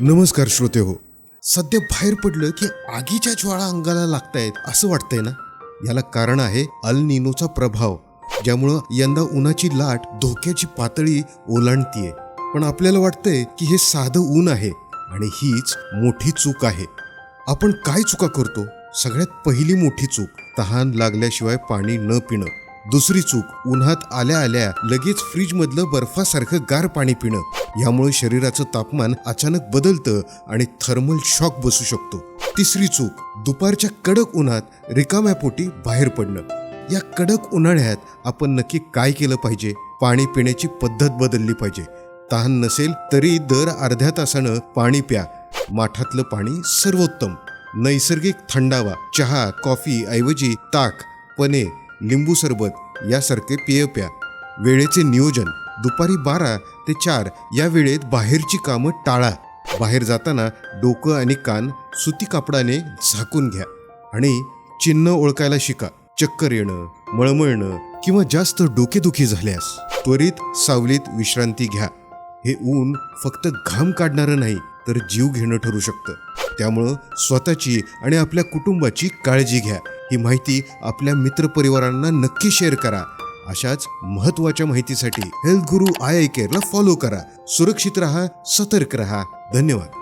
नमस्कार श्रोते हो. सध्या बाहेर पडलं की आगीच्या ज्वाळा अंगाला लागतायत असं वाटतंय ना. याला कारण आहे अल निनोचा प्रभाव, ज्यामुळं यंदा उन्हाची लाट धोक्याची पातळी ओलांडतीये. पण आपल्याला वाटतंय की हे साधं ऊन आहे आणि हीच मोठी चूक आहे. आपण काय चुका करतो? सगळ्यात पहिली मोठी चूक, तहान लागल्याशिवाय पाणी न पिणं. दुसरी चूक, उन्हात आल्या आल्या लगेच फ्रीज मधलं बर्फासारखं गार पाणी पिणं. यामुळे शरीराचं तापमान अचानक बदलतं आणि थर्मल शॉक बसू शकतो. तिसरी चूक, दुपारच्या कडक उन्हात रिकाम्या पोटी बाहेर पडणं. या कडक उन्हाळ्यात आपण नक्की काय केलं पाहिजे? पाणी पिण्याची पद्धत बदलली पाहिजे. तहान नसेल तरी दर अर्ध्या तासानं पाणी प्या. माठातलं पाणी सर्वोत्तम. नैसर्गिक थंडावा, चहा कॉफी ऐवजी ताक, पने, लिंबू सरबत यासारखे पेय प्या. वेळेचे नियोजन, दुपारी 12 ते 4 या वेळेत बाहेरची कामं टाळा. बाहेर जाताना डोकं आणि कान सुती कापडाने झाकून घ्या. आणि चिन्ह ओळखायला शिका. चक्कर येणं, मळमळणं किंवा जास्त डोकेदुखी झाल्यास त्वरित सावलीत विश्रांती घ्या. हे ऊन फक्त घाम काढणारं नाही तर जीव घेणं ठरू शकतं. त्यामुळं स्वतःची आणि आपल्या कुटुंबाची काळजी घ्या. ही माहिती आपल्या मित्रपरिवारांना नक्की शेअर करा. अशाच महत्त्वाच्या माहितीसाठी हेल्थ गुरु IICare ला फॉलो करा. सुरक्षित राहा, सतर्क राहा. धन्यवाद.